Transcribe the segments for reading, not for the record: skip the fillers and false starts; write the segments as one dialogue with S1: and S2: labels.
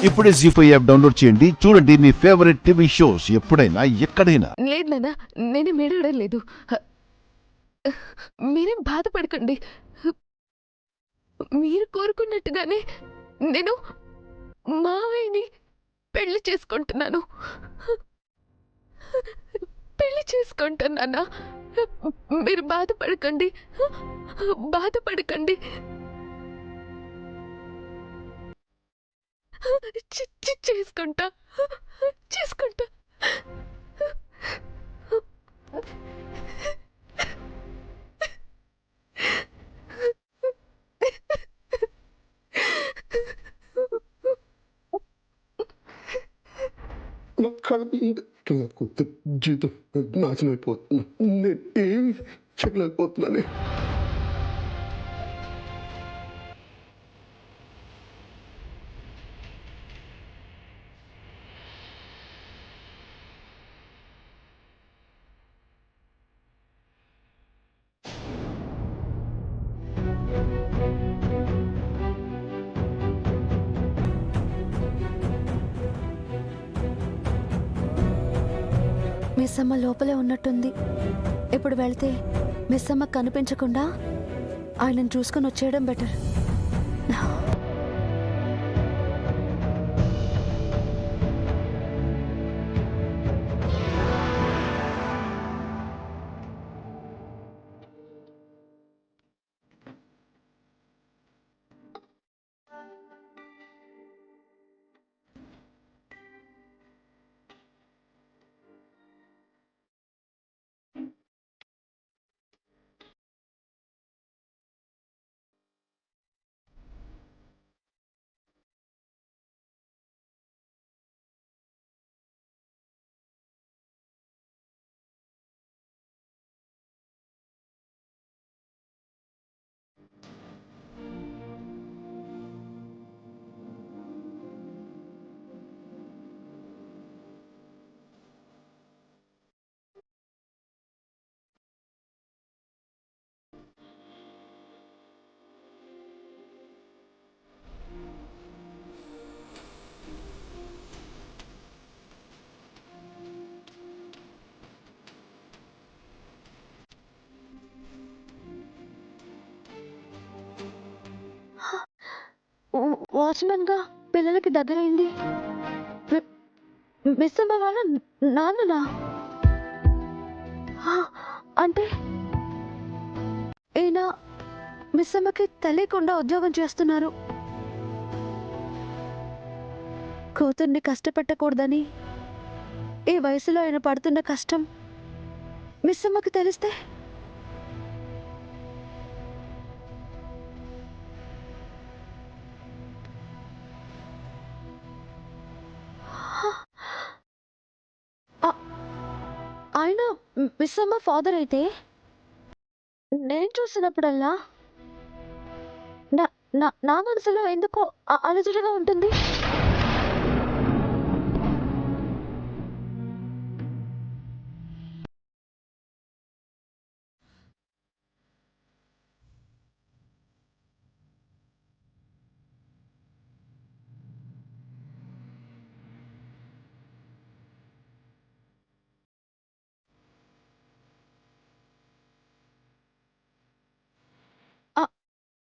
S1: ఇప్పుడే జీ5 app download చేయండి. చూడండి మీ ఫేవరెట్ టీవీ షోస్ ఎప్పుడైనా ఎక్కడైనా.
S2: లేదు నాన్న, నేనేం ఏడవడం లేదు. మీరేం బాధపడకండి. మీరు కోరుకున్నట్టుగానే నేను మావయ్యని పెళ్లి చేసుకుంటున్నాను. పెళ్లి చేసుకుంటున్నానా? మీరు బాధపడకండి, బాధపడకండి. చేసుకుంటా, చేసుకుంటా.
S3: నా కళ్ళ ముందు కొత్త జీవితం నాశనం అయిపోతున్నా. నేను ఏమి చేయలేకపోతున్నాను.
S4: మిస్ అమ్మ లోపలే ఉన్నట్టుంది. ఇప్పుడు వెళ్తే మిస్ అమ్మ కనిపించకుండా ఆయనను చూసుకొని వచ్చేయడం బెటర్. వాచ్మెన్ గా పిల్లలకి దగ్గరైంది. మిస్ అమ్మ వాళ్ళ నాన్ననా? అంటే ఈయన మిస్ అమ్మకి తెలియకుండా ఉద్యోగం చేస్తున్నారు. కూతుర్ని కష్టపెట్టకూడదని ఈ వయసులో ఆయన పడుతున్న కష్టం మిస్ అమ్మకి తెలిస్తే ఆయన మిస్ అమ్మ ఫాదర్ అయితే నేను చూసినప్పుడల్లా నా మనసులో ఎందుకో అలజడిగా ఉంటుంది.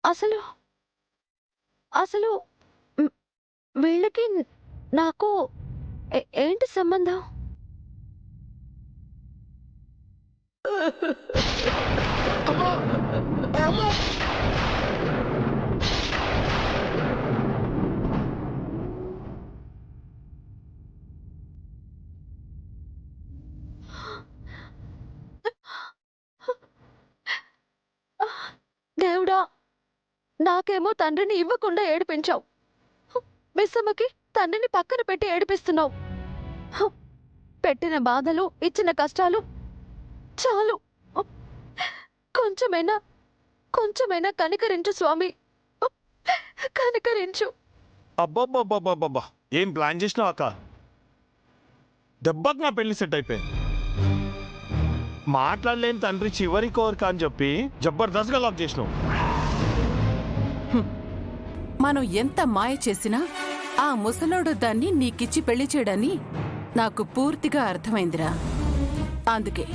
S4: అసలు అసలు వీళ్ళకి నాకు ఏంటి సంబంధం? దేవుడా, నాకేమో తండ్రిని ఇవ్వకుండా ఏడిపించావు. మిస్సమ్మకి తండ్రిని పక్కన పెట్టి ఏడిపిస్తున్నావు. పెట్టిన బాధలు, ఇచ్చిన కష్టాలు చాలు. కొంచెమైనా కొంచెమైనా కనికరించు స్వామి, కనికరించు.
S5: అబ్బబ్బబ్బబ్బబ్బా, ఏం ప్లాన్ చేసినావు అక్క? దెబ్బకి నా పెళ్లి సెట్ అయిపోయింది. మాట్లాడలేని తండ్రి చివరి కోరిక అని చెప్పి జబర్దస్త్గా లాక్ చేసినావు.
S6: మనం ఎంత మాయ చేసినా ఆ ముసలోడు దాన్ని నీకిచ్చి పెళ్లి చేయడని నాకు పూర్తిగా అర్థమైందిరా. అందుకే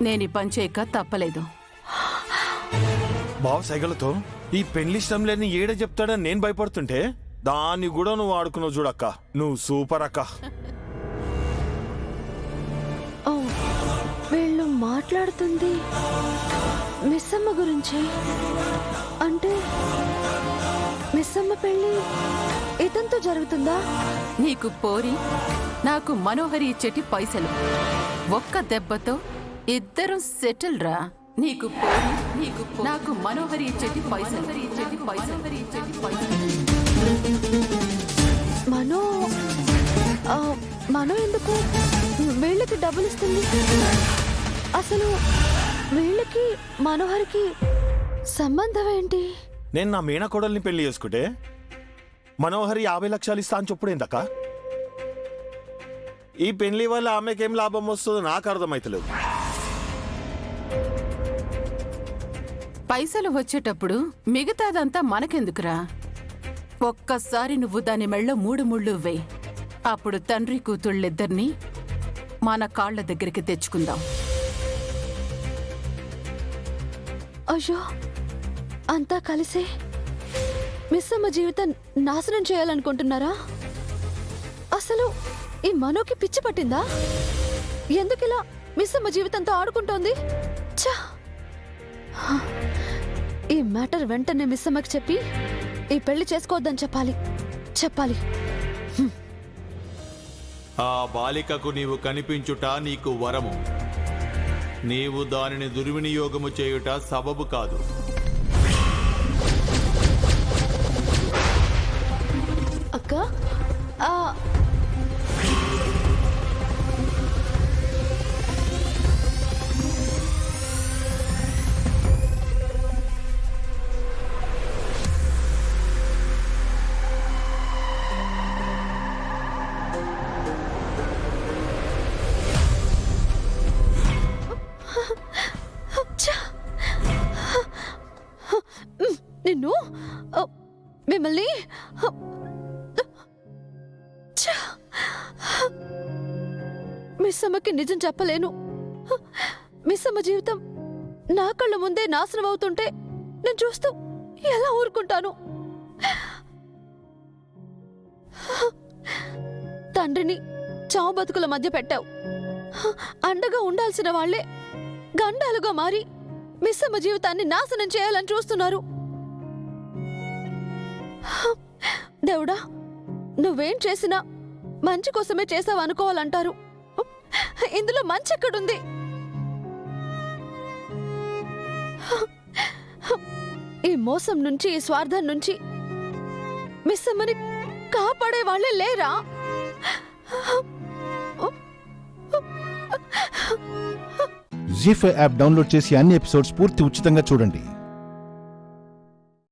S6: నేను ఈ పని చేయక తప్పలేదు.
S5: బావ సైగలతో ఈ పెళ్లి ఇష్టం లేని ఏడ చెప్తాడని నేను భయపడుతుంటే దాన్ని కూడా నువ్వు ఆడుకున్నావు చూడక్క. నువ్వు సూపర్ అక్క.
S4: ఓ, వీళ్ళు మాట్లాడుతుంది మిస్సమ్మ గురించి. అంటే మిస్సమ్మ పెళ్ళి ఇతంతో జరుగుతుందా?
S6: నీకు పోరి, నాకు మనోహరి ఇచ్చేటి పైసలు. ఒక్క దెబ్బతో ఇద్దరం సెటిల్ రా. నీకు పోరి, నాకు మనోహరి ఇచ్చేటి పైసలు.
S4: మనో మనో ఎందుకు వీళ్ళకి డబ్బులు ఇస్తుంది? అసలు వీళ్ళకి మనోహరికి సంబంధం ఏంటి?
S5: నేను నా మేనకోడల్ని పెళ్లి చేసుకుంటే మనోహరి 50 లక్షలు ఇస్తా అని చెప్పుడేందక్క? ఈ పెళ్లి వల్ల ఆమెకేం లాభం వస్తుందో నాకు అర్థమైతలేదు.
S6: పైసలు వచ్చేటప్పుడు మిగతాదంతా మనకెందుకురా? ఒక్కసారి నువ్వు దాని మెళ్ళో 3 ముళ్ళు వేయి. అప్పుడు తండ్రి కూతుళ్ళిద్దరినీ మన కాళ్ల దగ్గరికి తెచ్చుకుందాం.
S4: అయ్యో, అంతా కలిసే మిస్సమ్మ జీవితం నాశనం చేయాలనుకుంటున్నారా? అసలు ఈ మనోకి పిచ్చి పట్టిందా? ఎందుకిలా మిస్సమ్మ జీవితంతో ఆడుకుంటోంది? ఛా! ఈ మ్యాటర్ వెంటనే మిస్సమ్మకి చెప్పి ఈ పెళ్లి చేసుకోవద్దని చెప్పాలి.
S7: ఆ బాలికకు నీవు కనిపించుట నీకు వరము. నీవు దానిని దుర్వినియోగము చేయుట సబబు కాదు.
S4: అక్క, నిన్ను మిమ్మల్ని మిస్సమ్మకి నిజం చెప్పలేను. మిస్సమ్మ జీవితం నా కళ్ళ ముందే నాశనం అవుతుంటే నేను చూస్తూ ఎలా ఊరుకుంటాను? తండ్రిని చావు బతుకుల మధ్య పెట్టావు. అండగా ఉండాల్సిన వాళ్లే గండాలుగా మారి మిస్సమ్మ జీవితాన్ని నాశనం చేయాలని చూస్తున్నారు. దేవుడా, నువ్వేం చేసినా మంచి కోసమే చేసావు అనుకోవాలంటారు. ఇందులో మంచి ఎక్కడుంది? ఈ మోసం నుంచి, ఈ స్వార్థం నుంచి మిస్సమ్మని కాపాడే వాళ్ళే లేరా?
S1: జీ5 యాప్ డౌన్లోడ్ చేసి అన్ని ఎపిసోడ్స్ పూర్తి ఉచితంగా చూడండి.